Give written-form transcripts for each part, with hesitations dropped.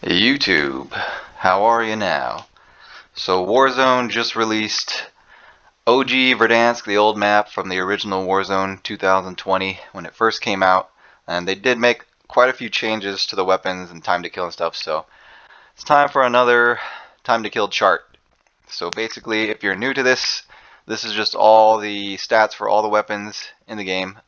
YouTube, how are you now? So Warzone just released OG Verdansk, the old map from the original Warzone 2020 when it first came out, and they did make quite a few changes to the weapons and time to kill and stuff, so it's time for another time to kill chart. So basically, if you're new to this, this is just all the stats for all the weapons in the game.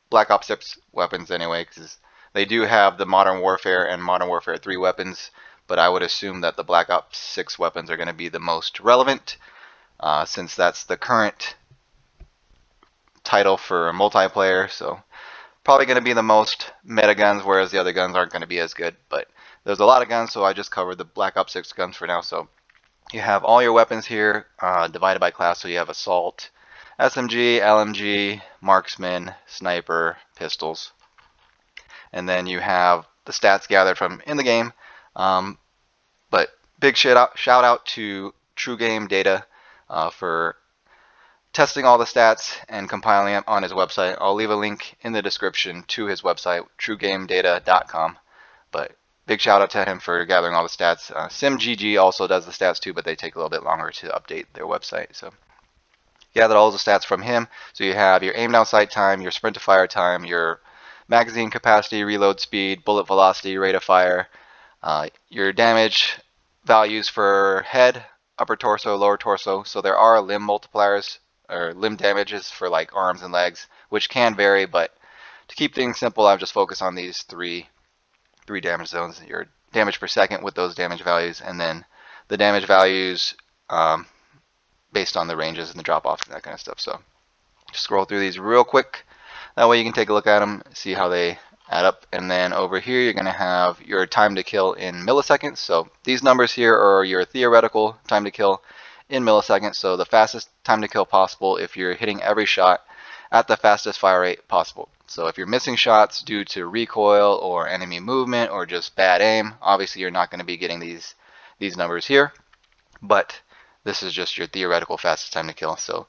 Black Ops 6 weapons anyway, because they do have the Modern Warfare and Modern Warfare 3 weapons, but I would assume that the Black Ops 6 weapons are going to be the most relevant, since that's the current title for multiplayer, so probably going to be the most meta guns, whereas the other guns aren't going to be as good, but there's a lot of guns, so I just covered the Black Ops 6 guns for now. So you have all your weapons here divided by class, so you have Assault, SMG, LMG, Marksman, Sniper, Pistols. And then you have the stats gathered from in the game. But big shout out to True Game Data for testing all the stats and compiling it on his website. I'll leave a link in the description to his website, truegamedata.com. But big shout out to him for gathering all the stats. SimGG also does the stats too, but they take a little bit longer to update their website. So gathered all the stats from him. So you have your aim down sight time, your sprint to fire time, your magazine capacity, reload speed, bullet velocity, rate of fire, your damage values for head, upper torso, lower torso. So there are limb multipliers or limb damages for like arms and legs, which can vary, but to keep things simple, I've just focused on these three damage zones. Your damage per second with those damage values, and then the damage values based on the ranges and the drop-offs and that kind of stuff. So just scroll through these real quick. That way you can take a look at them, see how they add up. And then over here you're going to have your time to kill in milliseconds. So these numbers here are your theoretical time to kill in milliseconds. So the fastest time to kill possible if you're hitting every shot at the fastest fire rate possible. So if you're missing shots due to recoil or enemy movement or just bad aim, obviously you're not going to be getting these numbers here. But this is just your theoretical fastest time to kill. So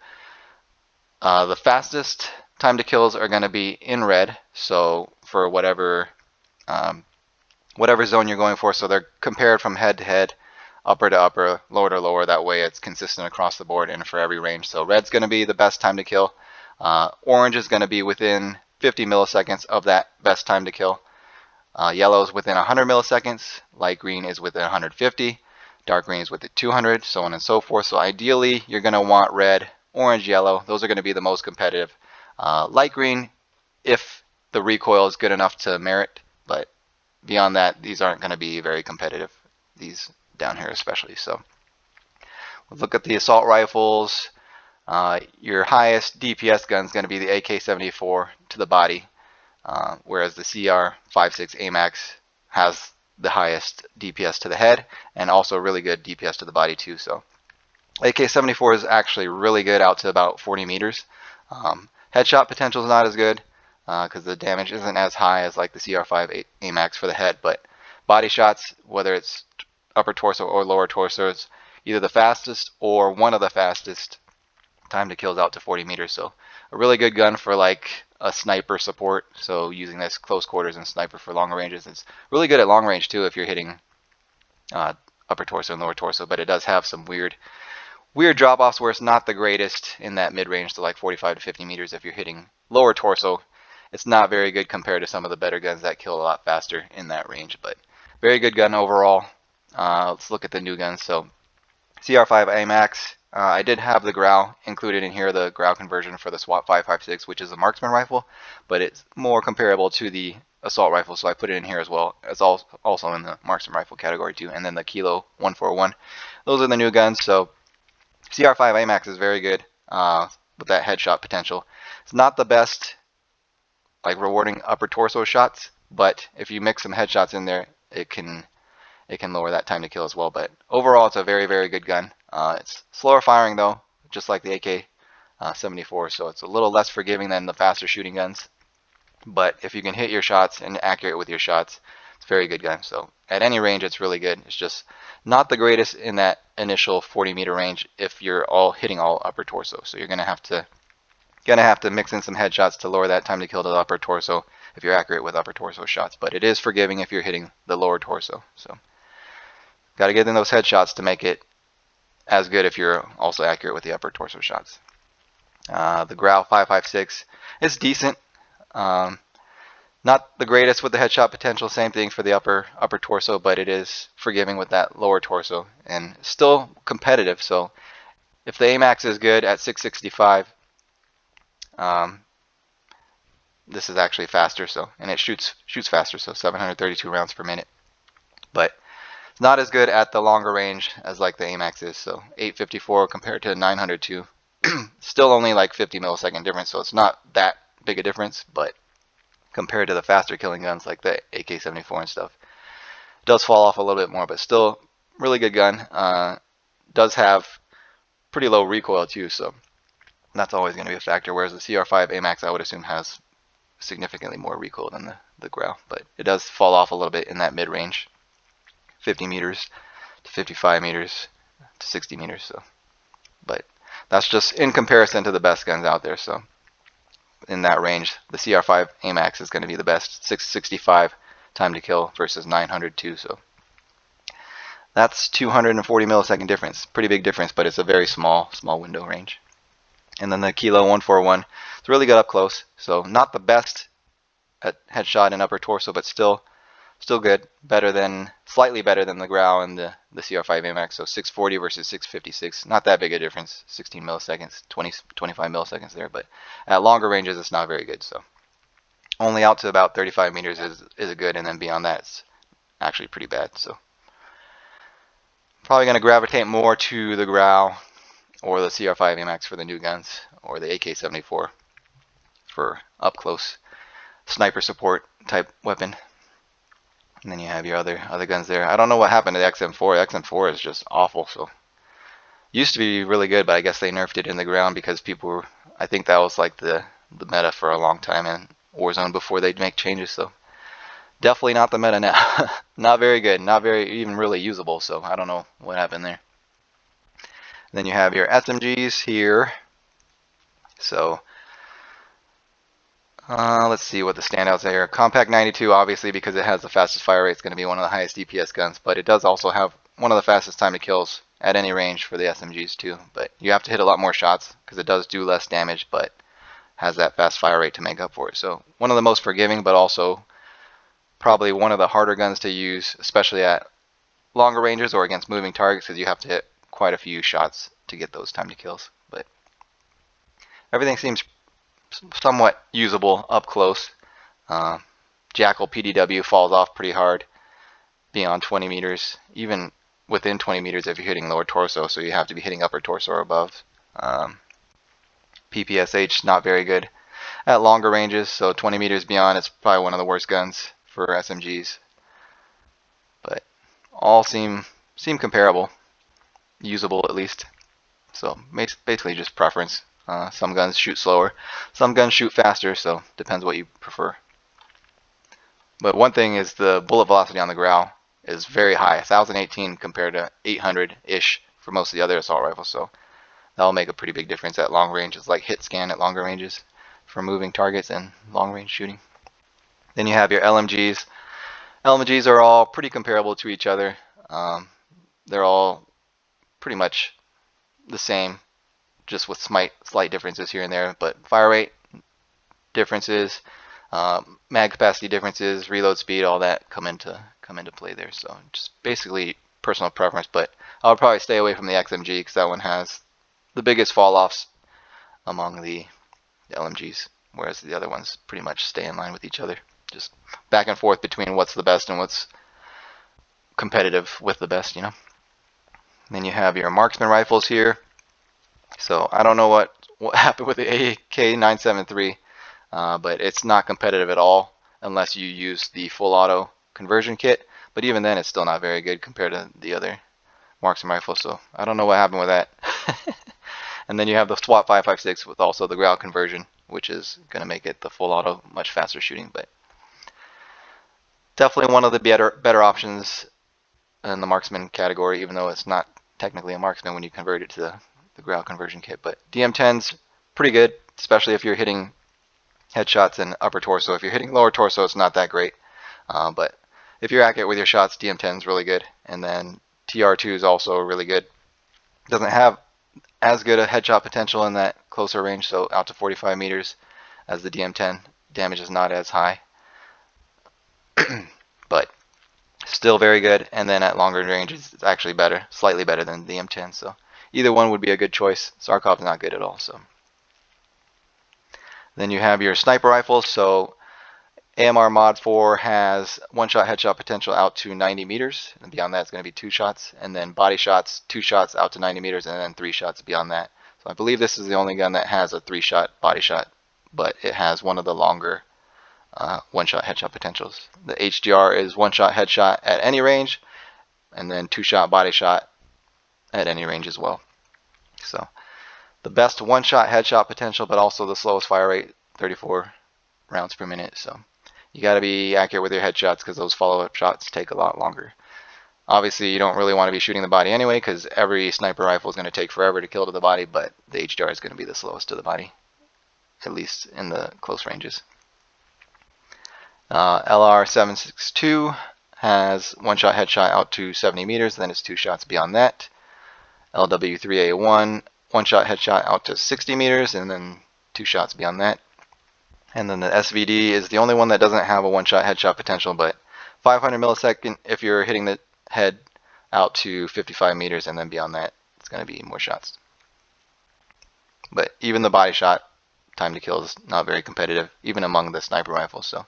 the fastest time to kills are going to be in red. So for whatever zone you're going for, so they're compared from head to head, upper to upper, lower to lower. That way it's consistent across the board and for every range. So red's going to be the best time to kill. Orange is going to be within 50 milliseconds of that best time to kill. Yellow is within 100 milliseconds. Light green is within 150. Dark green is within 200, so on and so forth. So ideally, you're going to want red, orange, yellow. Those are going to be the most competitive. Light green, if the recoil is good enough to merit, but beyond that, these aren't going to be very competitive. These down here especially. So we'll look at the assault rifles. Your highest DPS gun is going to be the AK-74 to the body, whereas the CR-56 AMAX has the highest DPS to the head and also really good DPS to the body too. So AK-74 is actually really good out to about 40 meters. Headshot potential is not as good because the damage isn't as high as like the CR5 AMAX for the head, but body shots, whether it's upper torso or lower torso, is either the fastest or one of the fastest time to kills out to 40 meters. So a really good gun for like a sniper support. So using this close quarters and sniper for longer ranges. It's really good at long range too if you're hitting upper torso and lower torso, but it does have some weird drop offs where it's not the greatest in that mid range to like 45 to 50 meters. If you're hitting lower torso, it's not very good compared to some of the better guns that kill a lot faster in that range, but very good gun overall. Let's look at the new guns. So CR5 AMAX. I did have the Grau included in here, the Grau conversion for the SWAT 5.56, which is a marksman rifle, but it's more comparable to the assault rifle, so I put it in here as well. It's also in the marksman rifle category too, and then the Kilo 141. Those are the new guns. So CR5 AMAX is very good with that headshot potential. It's not the best like rewarding upper torso shots, but if you mix some headshots in there, it can lower that time to kill as well. But overall, it's a very, very good gun. It's slower firing though, just like the AK-74, so it's a little less forgiving than the faster shooting guns. But if you can hit your shots and accurate with your shots, it's a very good gun. So at any range, it's really good. It's just not the greatest in that initial 40 meter range if you're hitting all upper torso. So you're gonna have to mix in some headshots to lower that time to kill to the upper torso, if you're accurate with upper torso shots. But it is forgiving if you're hitting the lower torso. So got to get in those headshots to make it as good if you're also accurate with the upper torso shots. The Grau 5.56 is decent. Not the greatest with the headshot potential. Same thing for the upper torso, but it is forgiving with that lower torso and still competitive. So if the AMAX is good at 665, this is actually faster. So, and it shoots faster. So 732 rounds per minute, but it's not as good at the longer range as like the AMAX is. So 854 compared to 902, still only like 50 millisecond difference. So it's not that big a difference, but compared to the faster killing guns like the AK-74 and stuff, it does fall off a little bit more, but still really good gun. Does have pretty low recoil too, so that's always going to be a factor, whereas the CR5 AMAX I would assume has significantly more recoil than the Grau, but it does fall off a little bit in that mid-range, 50 meters to 55 meters to 60 meters. So, but that's just in comparison to the best guns out there. So in that range, the CR5 AMAX is going to be the best, 665 time to kill versus 902. So that's 240 millisecond difference. Pretty big difference, but it's a very small window range. And then the Kilo 141, it's really good up close. So not the best at headshot and upper torso, but still good. Slightly better than the Grau and the CR5 AMAX. So 640 versus 656. Not that big a difference. 16 milliseconds, 25 milliseconds there. But at longer ranges, it's not very good. So only out to about 35 meters is good, and then beyond that, it's actually pretty bad. So probably going to gravitate more to the Grau or the CR5 AMAX for the new guns, or the AK-74 for up close sniper support type weapon. And then you have your other guns there. I don't know what happened to the XM4. The XM4 is just awful. So used to be really good, but I guess they nerfed it in the ground because people were, I think that was like the meta for a long time in Warzone before they'd make changes. So definitely not the meta now. Not very good. Not very even really usable. So I don't know what happened there. And then you have your SMGs here. So let's see what the standouts are here. Compact 92, obviously, because it has the fastest fire rate, it's going to be one of the highest DPS guns, but it does also have one of the fastest time to kills at any range for the SMGs too. But you have to hit a lot more shots because it does do less damage, but has that fast fire rate to make up for it. So one of the most forgiving, but also probably one of the harder guns to use, especially at longer ranges or against moving targets, because you have to hit quite a few shots to get those time to kills. But everything seems somewhat usable up close. Jackal PDW falls off pretty hard beyond 20 meters, even within 20 meters if you're hitting lower torso, so you have to be hitting upper torso or above. PPSH not very good at longer ranges, so 20 meters beyond it's probably one of the worst guns for SMGs. But all seem comparable, usable at least. So basically just preference. Some guns shoot slower, some guns shoot faster, so depends what you prefer. But one thing is the bullet velocity on the Grau is very high, 1018 compared to 800-ish for most of the other assault rifles, so that'll make a pretty big difference at long range. It's like hit scan at longer ranges for moving targets and long range shooting. Then you have your LMGs. LMGs are all pretty comparable to each other. They're all pretty much the same, just with slight differences here and there, but fire rate differences, mag capacity differences, reload speed, all that come into play there. So just basically personal preference, but I would probably stay away from the XMG because that one has the biggest fall offs among the LMGs, whereas the other ones pretty much stay in line with each other, just back and forth between what's the best and what's competitive with the best, you know. And then you have your Marksman rifles here. So I don't know what happened with the AK-973, but it's not competitive at all unless you use the full auto conversion kit. But even then, it's still not very good compared to the other Marksman rifles. So I don't know what happened with that. And then you have the SWAT 5.56 with also the Grau conversion, which is going to make it the full auto much faster shooting. But definitely one of the better options in the Marksman category, even though it's not technically a Marksman when you convert it to the Grau conversion kit. But DM10's pretty good, especially if you're hitting headshots and upper torso. If you're hitting lower torso, it's not that great. But if you're accurate with your shots, DM10 is really good. And then TR2 is also really good. Doesn't have as good a headshot potential in that closer range, so out to 45 meters, as the DM10. Damage is not as high, but still very good. And then at longer range, it's actually better, slightly better than the M10. So either one would be a good choice. Sarkov's not good at all. So then you have your sniper rifles. So AMR Mod 4 has one-shot headshot potential out to 90 meters, and beyond that it's going to be 2 shots, and then body shots, 2 shots out to 90 meters, and then 3 shots beyond that. So I believe this is the only gun that has a 3-shot body shot, but it has one of the longer one-shot headshot potentials. The HDR is one-shot headshot at any range, and then 2-shot body shot at any range as well. So the best one-shot headshot potential, but also the slowest fire rate, 34 rounds per minute. So you got to be accurate with your headshots because those follow-up shots take a lot longer. Obviously, you don't really want to be shooting the body anyway because every sniper rifle is going to take forever to kill to the body, but the HDR is going to be the slowest to the body, at least in the close ranges. LR762 has one-shot headshot out to 70 meters, then it's 2 shots beyond that. LW3A1, one-shot headshot out to 60 meters, and then 2 shots beyond that. And then the SVD is the only one that doesn't have a one-shot headshot potential, but 500 millisecond if you're hitting the head out to 55 meters, and then beyond that, it's going to be more shots. But even the body shot time to kill is not very competitive, even among the sniper rifles. So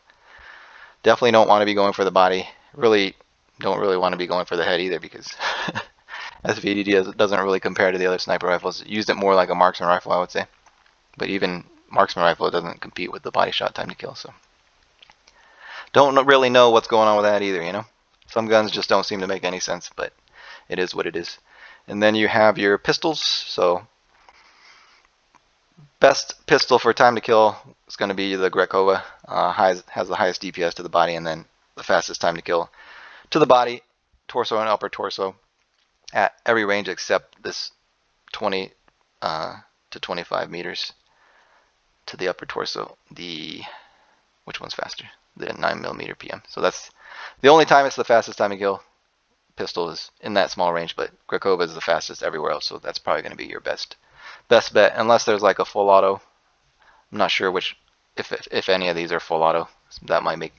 definitely don't want to be going for the body. Really don't really want to be going for the head either, because SVD doesn't really compare to the other sniper rifles. Used it more like a marksman rifle, I would say. But even marksman rifle doesn't compete with the body shot time to kill. So don't really know what's going on with that either, you know. Some guns just don't seem to make any sense, but it is what it is. And then you have your pistols. So best pistol for time to kill is going to be the Grekova. Has the highest DPS to the body, and then the fastest time to kill to the body, torso and upper torso, at every range except this 20 to 25 meters to the upper torso. Which one's faster? The 9mm PM. So that's the only time it's the fastest time to kill. Pistol is in that small range, but Grekova is the fastest everywhere else, so that's probably going to be your best bet, unless there's like a full auto. I'm not sure which, if any of these are full auto. That might make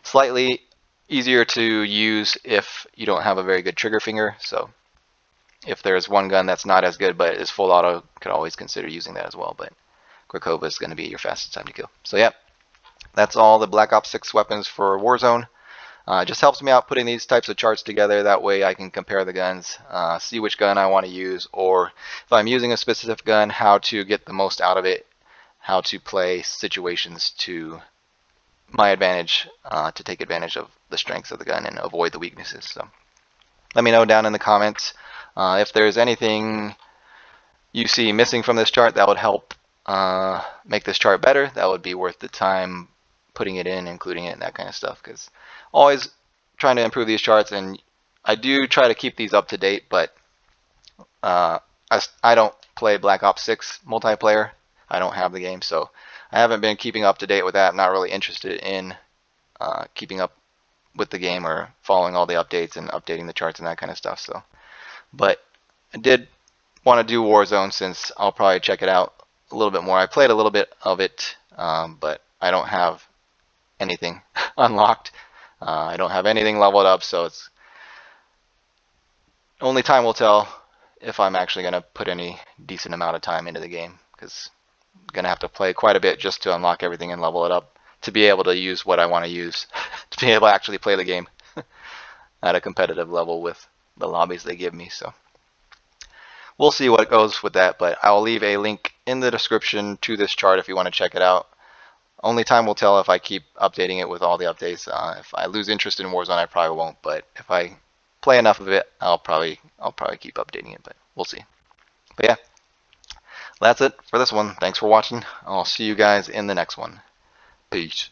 slightly easier to use if you don't have a very good trigger finger. So if there's one gun that's not as good but is full auto, you could always consider using that as well. But Grekova is going to be your fastest time to kill. So yeah, that's all the Black Ops 6 weapons for Warzone. It just helps me out putting these types of charts together. That way I can compare the guns, see which gun I want to use, or if I'm using a specific gun, how to get the most out of it, how to play situations to my advantage, to take advantage of the strengths of the gun and avoid the weaknesses. So let me know down in the comments if there's anything you see missing from this chart that would help make this chart better. That would be worth the time putting it in, including it, and that kind of stuff, because always trying to improve these charts, and I do try to keep these up to date, but I don't play Black Ops 6 multiplayer. I don't have the game, so I haven't been keeping up to date with that. I'm not really interested in keeping up with the game or following all the updates and updating the charts and that kind of stuff. So, but I did want to do Warzone, since I'll probably check it out a little bit more. I played a little bit of it, but I don't have anything unlocked. I don't have anything leveled up, so it's only time will tell if I'm actually going to put any decent amount of time into the game, because I'm going to have to play quite a bit just to unlock everything and level it up to be able to use what I want to use, to be able to actually play the game at a competitive level with the lobbies they give me. So we'll see what goes with that, but I'll leave a link in the description to this chart if you want to check it out. Only time will tell if I keep updating it with all the updates. If I lose interest in Warzone, I probably won't, but if I play enough of it, I'll probably keep updating it, but we'll see. But yeah, that's it for this one. Thanks for watching. I'll see you guys in the next one. Peace.